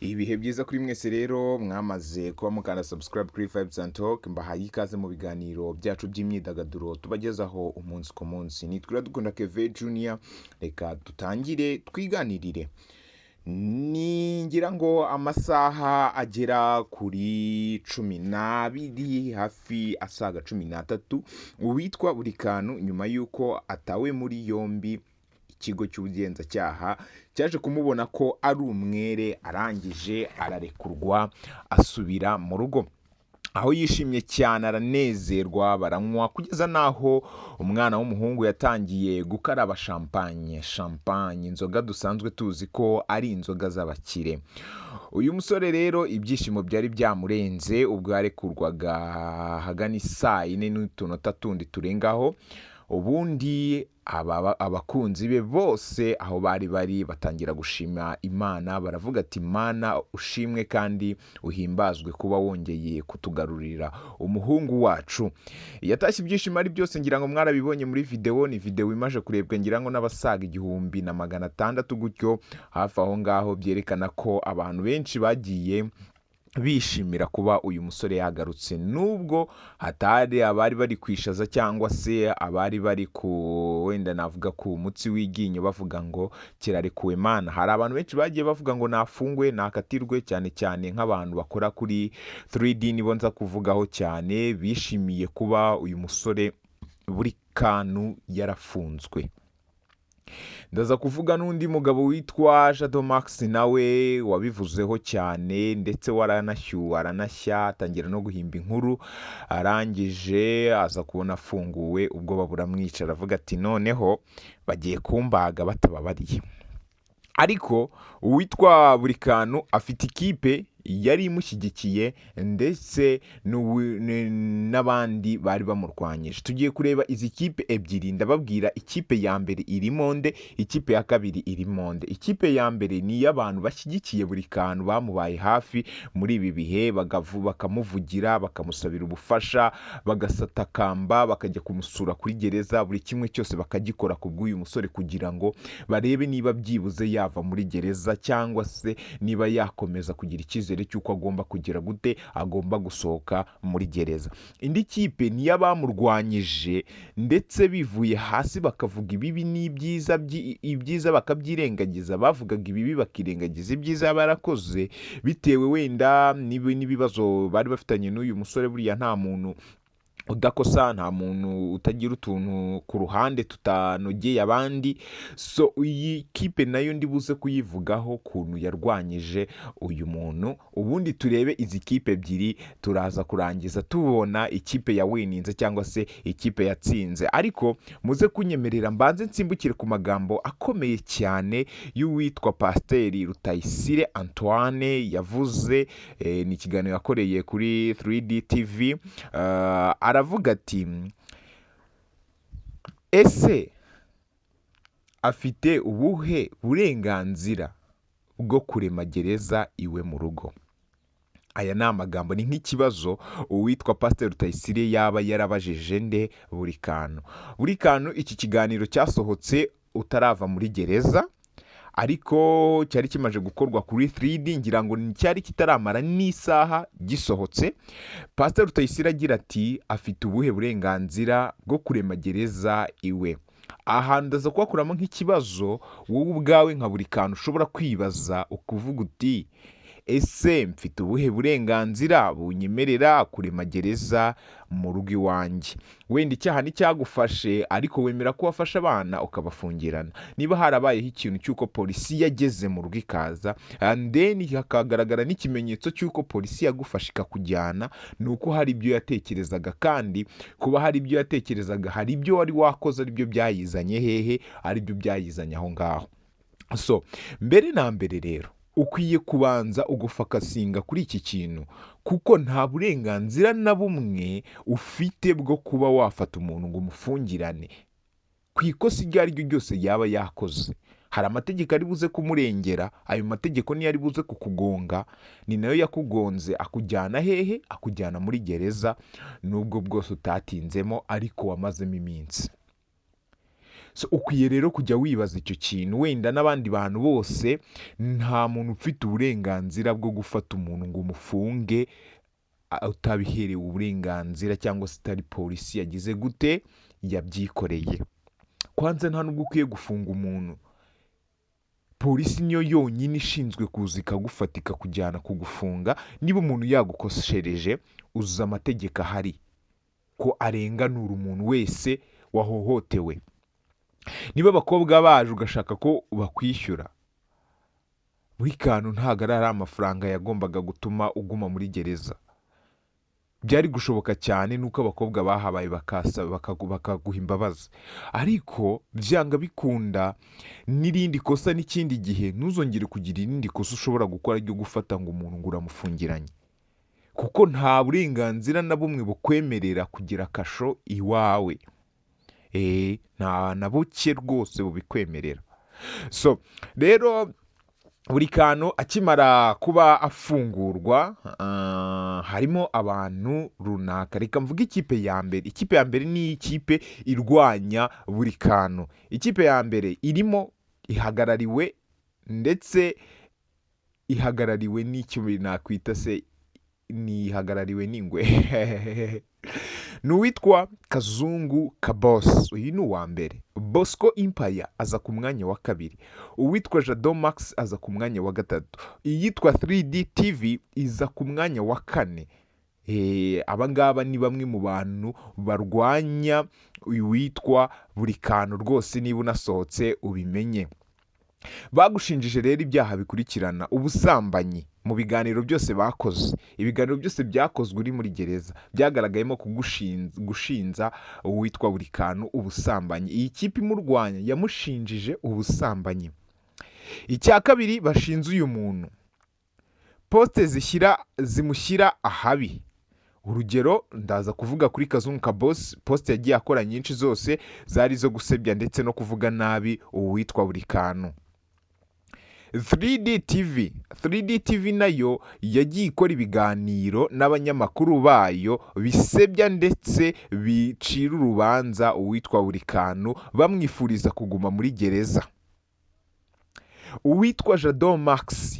Ibihe byiza kuri mwese rero mwamaze kuba mukanda subscribe kuri Vibes and Talk, mbahaye ikaze mu biganiro byacu by'imyidagaduro tubagezaho umunsi ku munsi. Nitwa dukunda Keve Junior, reka dutangire twiganirire. Ngira ngo amasaha agera kuri 12 hafi asaga 13 uwitwa Burikanu nyuma yuko atawe muri yombi ikigo cy'ubugenzacyaha cyaje kumubona ko ari umwere, arangije ararekurwa asubira mu rugo, aho yishimye cyane, aranezerwa, baranywa kugeza naho umwana w'umuhungu yatangiye gukaraba champagne, inzoga dusanzwe tuzi ko ari inzoga z'abakire. Uyu musore rero ibyishimo byari byamurenze ubwo yarekurwaga hagana isaa 4 n'utunota tundi turengaho. Ubundi abakunzi be bose aho bari batangira gushima Imana, baravuga ati Imana ushimwe kandi uhimbazwe kuba wongeye kutugarurira umuhungu wacu. Yatashye ibyishimo ari byose, ngira ngo mwarabibonye muri video, ni video imaje kurebwa ngira ngo n'abasaga 1600 gutyo hafi aho ngaho, byerekana ko abantu benshi bagiye bishimira kuba uyu musore yagarutse, nubwo hatari abari bari kwishaza cyangwa se abari bari ku wenda navuga ku mutsi w'iginyo bavuga ngo kirarekuwe Mana. Hari abantu benshi bagiye bavuga ngo nafungwe nakatirwe, cyane cyane nk'abantu bakora kuri 3D nibo nza kuvugaho cyane, bishimiye kuba uyu musore Burikanu yarafunzwe. Ndaza kuvuga n'undi mugabo witwa Shadow Max, nawe wabivuzeho cyane ndetse aranashya atangira no guhimba inkuru, arangije aza kubona afunguwe, ubwo buramwica, aravuga ati noneho bagiye kumbaga batababariye. Ariko uwitwa Burikanu afite ikipe yari imushyigikiye ndetse n'abandi bari bamurwanyije. Tugiye kureba izi kipe ebyiri, ndababwira ikipe ya mbere iri monde, ikipe ya kabiri iri monde. Ikipe ya mbere ni y'abantu bashyigikiye Burikanu, bamubaye hafi muri ibi bihe, bakamuvugira, bakamusabira ubufasha, bagasatakamba, bakajya kumusura kuri gereza, buri kimwe cyose bakagikora ku bw'uyu musore kugira ngo barebe niba byibuze yava muri gereza cyangwa se niba yakomeza kugira icyizere cy'uko agomba kugira gute, agomba gusohoka muri gereza. Indi kipe ni y'abamurwanyije ndetse bivuye hasi bakavuga ibibi n'ibyiza, ibyiza bakabyirengagiza, bavugaga ibibi bakirengagiza ibyiza barakoze, bitewe wenda n'ibibazo bari bafitanye n'uyu musore. Buriya nta muntu udakosa, nta muntu utagira utuntu ku ruhande tutanogeye abandi. So iyi kipe nayo ndibuze kuyivugaho kuntu yarwanyije uyu muntu. Ubundi turebe izi kipe ebyiri, turaza kurangiza tubona ikipe ya wininze cyangwa se ikipe yatsinze. Ariko muze kunyemerera mbanze nsimbukire ku magambo akomeye cyane y'uwitwa Pasiteri Rutayisire Antoine yavuze, ni ikiganiro yakoreye kuri 3D TV. Aravuga ati ese afite ubuhe burenganzira bwo kurema gereza iwe mu rugo? Aya ni amagambo, ni nk'ikibazo uwitwa Pasiteri Rutayisire yaba yarabajije nde Burikanu. Burikanu iki kiganiro cyasohotse utarava muri gereza, ariko cyari kimaje gukorwa kuri 3D, ngira ngo cyari kitaramara n'isaha gisohotse. Pasiteri Rutayisire agira ati afite ubuhe burenganzira bwo kurema gereza iwe. Aha ndaza kuhakuramo nk'ikibazo wowe ubwawe nka Burikanu ushobora kwibaza ukuvuga uti ese mfite ubuhe burenganzira bunyemerera kurema gereza mu rugo iwanjye? Wenda icyaha nticyagufashe ariko wemera ko wafashe abana ukabafungirana. Niba harabayeho ikintu cy'uko polisi yageze mu rugo ikaza, and then hakagaragara n'ikimenyetso cy'uko polisi yagufashe ikakujyana, ni uko hari ibyo yatekerezaga, kandi kuba hari ibyo yatekerezaga hari ibyo wari wakoze ari byo byayizanye hehe, ari byo byayizanye aho ngaho. So mbere na mbere rero ukwiye kubanza ugufakasinga kuri iki kintu, kuko nta burenganzira na bumwe ufite bwo kuba wafata umuntu ngo umufungirane ku ikosa iryo ari ryo ryose yaba yakoze. Hari amategeko ari buze kumurengera, ayo mategeko niyo ari buze kukugonga, ni nayo yakugonze akujyana hehe, akujyana muri gereza, nubwo bwose utatinzemo ariko wamazemo iminsi. So ukwiye rero kujya wibaza icyo kintu, wenda n'abandi bantu bose nta muntu ufite uburenganzira bwo gufata umuntu ngo umufunge utabiherewe uburenganzira, cyangwa se itari polisi yagize gute yabyikoreye. Kwanza nta nubwo ukwiye gufunga umuntu, polisi niyo yonyine ishinzwe kuza ikagufata ikakujyana kugufunga niba umuntu yagukoshereje. Uzuza amategeko ahari ko arenganura umuntu wese wahohotewe. Niba abakobwa baje ugashaka ko bakwishyura, buri kantu ntabwo ari amafaranga yagombaga gutuma uguma muri gereza. Byari gushoboka cyane nuko abakobwa bahabaye bakaguha imbabazi, ariko byanga bikunda n'irindi kosa n'ikindi gihe ntuzongere kugira irindi kosa ushobora gukora ryo gufata ngo umuntu ngo uramufungiranye, kuko nta burenganzira na bumwe bukwemerera kugira kasho iwawe. Nta na buke rwose bubikwemerera. So rero buri kantu akimara kuba afungurwa, harimo abantu runaka. Reka mvuge ikipe ya mbere. Ikipe ya mbere ni ikipe irwanya buri kantu. Ikipe ya mbere irimo ihagarariwe, ndetse ihagarariwe n'icyo nakwita se ihagarariwe n'ingwe ni uwitwa Kazungu Kaboss. Uyu ni uwa mbere. Bosco Empire aza ku mwanya wa kabiri. Uwitwa Jado Max aza ku mwanya wa gatatu. Iyitwa 3D TV iza ku mwanya wa kane. Abangaba ni bamwe mu bantu barwanya uwitwa buri kantu rwose. Niba unasohotse ubimenye. Bagushinjije rero ibyaha bikurikirana ubusambanyi mu biganiro byose bakoze. Ibiganiro byose byakozwe uri muri gereza byagaragayemo gushinza uwitwa buri kantu ubusambanyi. Iyi kipe imurwanya yamushinjije ubusambanyi. Icya kabiri, bashinze uyu muntu poste zimushyira ahabi. Urugero, ndaza kuvuga kuri Kazungu Kaboss, poste yagiye akora nyinshi zose zari zo gusebya ndetse no kuvuga nabi uwitwa buri kantu. 3D TV nayo yagiye ikora ibiganiro n'abanyamakuru bayo bisebya ndetse bicira urubanza uwitwa buri kantu, bamwifuriza kuguma muri gereza. Uwitwa Jado Max,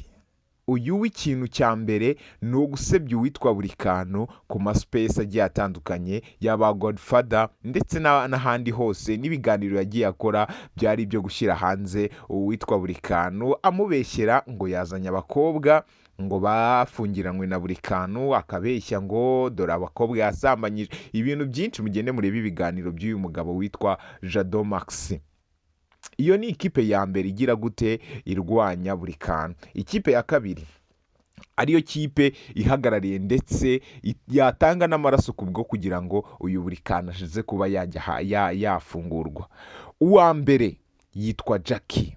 uyu w'ikintu cya mbere ni ugusebya uwitwa buri kantu ku maspace agiye atandukanye y'aba Godfather ndetse n'ahandi hose. N'ibiganiro yagiye akora byari ibyo gushyira hanze uwitwa buri kantu, amubeshyera ngo yazanye abakobwa ngo bafungiranywe na buri kantu, akabeshya ngo dore abakobwa yasambanyije. Ibintu byinshi mugende murebe ibiganiro by'uyu mugabo witwa Jado Max. Iyo ni ikipe ya mbere igira gute irwanya buri kantu. Ikipe ya kabiri ariyo kipe ihagarariye ndetse yatanga n'amaraso kubwo kugira ngo uyu buri kantu ashize kuba yafungurwa. Uwa mbere yitwa Jackie.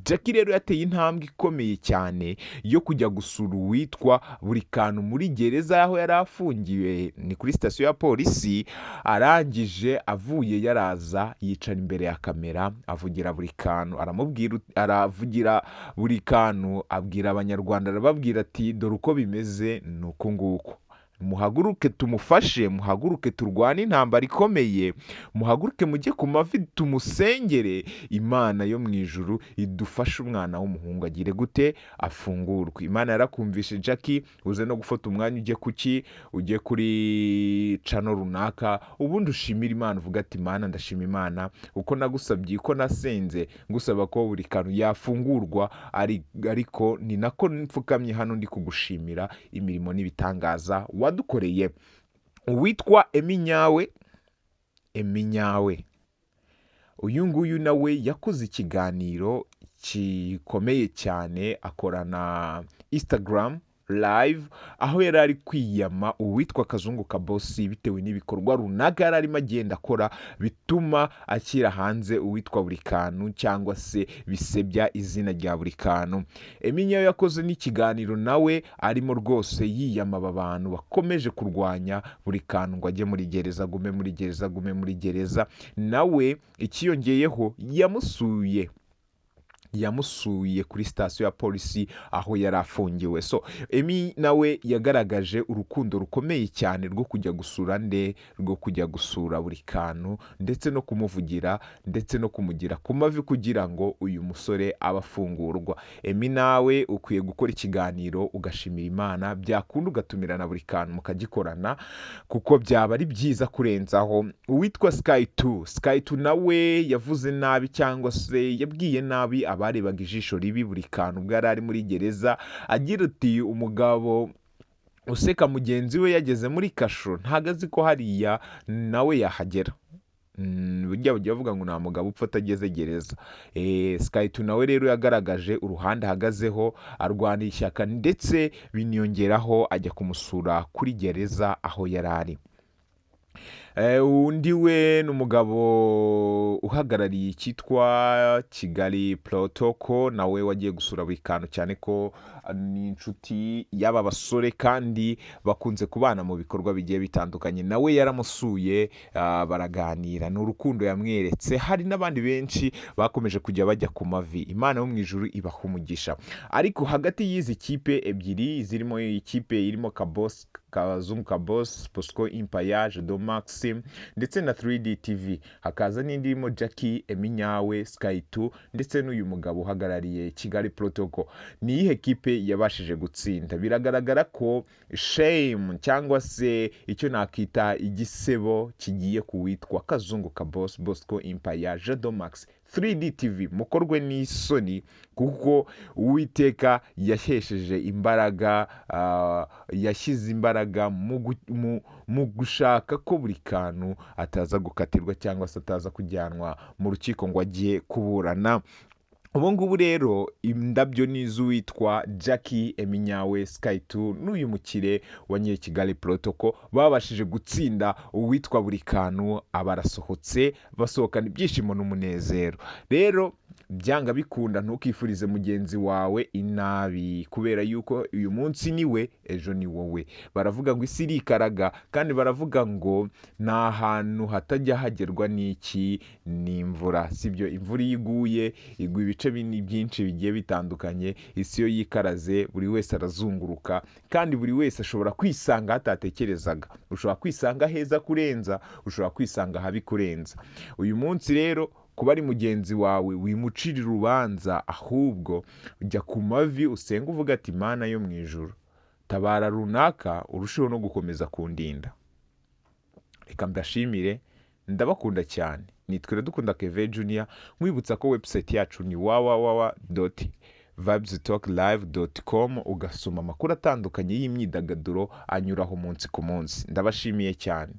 Jackie rero yateye intambwe ikomeye cyane yo kujya gusura uwitwa buri kantu muri gereza aho yari afungiwe, ni kuri sitasiyo ya polisi. Arangije avuye yaraza yicara imbere ya kamera avugira buri kantu, aravugira buri kantu, abwira abanyarwanda, arababwira ati dore uko bimeze ni uku nguku, muhaguruke tumufashe, muhaguruke turwane intambara ikomeye, muhaguruke mujye ku mavi tumusengere, Imana yo mu ijuru idufashe umwana w'umuhungu agire gute afungurwe. Imana yarakumvishe Jackie, uze no gufata umwanya ujye kuri channel runaka, ubundi ushimira Imana, uvuga ati Imana ndashima Imana uko nagusabye, uko nasenze ngusaba ko buri kantu yafungurwa, ariko ni nako mfukamye hano ndi kugushimira imirimo n'ibitangaza wadukoreye. Uwitwa Eminyawe, uyu nguyu nawe yakoze ikiganiro gikomeye cyane, akorana Instagram live, aho yari ari kwiyama uwitwa Kazungu Kaboss bitewe n'ibikorwa runaka yari arimo agenda akora bituma akira hanze uwitwa buri kantu, cyangwa se bisebya izina rya buri kantu. Eminyawe yakoze n'ikiganiro nawe arimo rwose yiyama aba bantu bakomeje kurwanya buri kantu ngo ajye muri gereza, agume muri gereza. Nawe ikiyongeyeho yamusuye yamusuye kuri sitasiyo ya polisi aho yari afungiwe. So Emmy nawe yagaragaje urukundo rukomeye cyane rwo kujya gusura rwo kujya gusura buri kantu ndetse no kumuvugira ndetse no kumugira ku mavi kugira ngo uyu musore abe afungurwa. Emmy nawe ukwiye gukora ikiganiro ugashimira Imana, byakunda ugatumira na buri kantu mukagikorana kuko byaba ari byiza kurenzaho. Uwitwa Sky 2 nawe yavuze nabi cyangwa se yabwiye nabi abarebaga ijisho ribi buri kantu ubwo yari ari muri gereza, agira ati umugabo useka mugenzi we yageze muri kasho ntago azi ko hariya nawe yahagera. Burya bajya bavuga ngo nta mugabo upfa atageze gereza. Sky 2 nawe rero yagaragaje uruhande ahagazeho, arwanira ishyaka ndetse biniyongeraho ajya kumusura kuri gereza aho yari ari. Undi we ni umugabo uhagarariye icyitwa Kigali Protocol, nawe wagiye gusura buri kantu cyane ko ni inshuti y'aba basore kandi bakunze kubana mu bikorwa bigiye bitandukanye. Nawe yaramusuye, baraganira, ni urukundo yamweretse. Hari n'abandi benshi bakomeje kujya bajya ku mavi. Imana yo mu ijuru ibaha umugisha. Ariko hagati y'izi kipe ebyiri zirimo ikipe irimo Kazungu Kabos, Bosco Empire, Jado Max ndetse na 3D TV, hakaza n'indi irimo Jackie, Emmy Nyawe, Sky 2 ndetse n'uyu mugabo uhagarariye Kigali Protocol. Ni iyihe kipe yabashije gutsinda? Biragaragara ko shame cyangwa se icyo nakita igisebo kigiye kuwitwa Kazungu Kabos, Bosco Empire, Jado Max, 3D TV. Mukorwe n'isoni kuko Uwiteka yahesheje imbaraga, yashyize imbaraga mu gushaka ko buri kantu ataza gukatirwa cyangwa se ataza kujyanwa mu rukiko ngo agiye kuburana. Ubu ngubu rero indabyo ni iz'uwitwa Jackie, Emmy Nyawe, Sky 2 n'uyu mukire wa Kigali Protocol babashije gutsinda uwitwa buri kantu, abarasohotse basohokana ibyishimo n'umunezero. Rero byanga bikunda ntukifurize mugenzi wawe inabi kubera yuko uyu munsi niwe ejo ni wowe. Baravuga ngo isi irikaraga kandi baravuga ngo nta hantu hatajya hagerwa n'iki n'imvura. Sibyo, imvura iyo iguye igwa ibice byinshi bigiye bitandukanye. Isi yo yikaraze buri wese arazunguruka kandi buri wese ashobora kwisanga hatatekerezaga. Ushobora kwisanga heza kurenza, ushobora kwisanga habi kurenza. Uyu munsi rero kuba ari mugenzi wawe wimucira urubanza, ahubwo ujya ku mavi usenga uvuga ati Imana yo mu ijuru tabara runaka urusheho no gukomeza kundinda. Reka mbashimire, ndabakunda cyane. Nitwe dukunda Keve Junior, mwibutsa ko website yacu ni www.vibestalklive.com, ugasoma amakuru atandukanye y'imyidagaduro anyuraho umunsi ku munsi. Ndabashimiye cyane.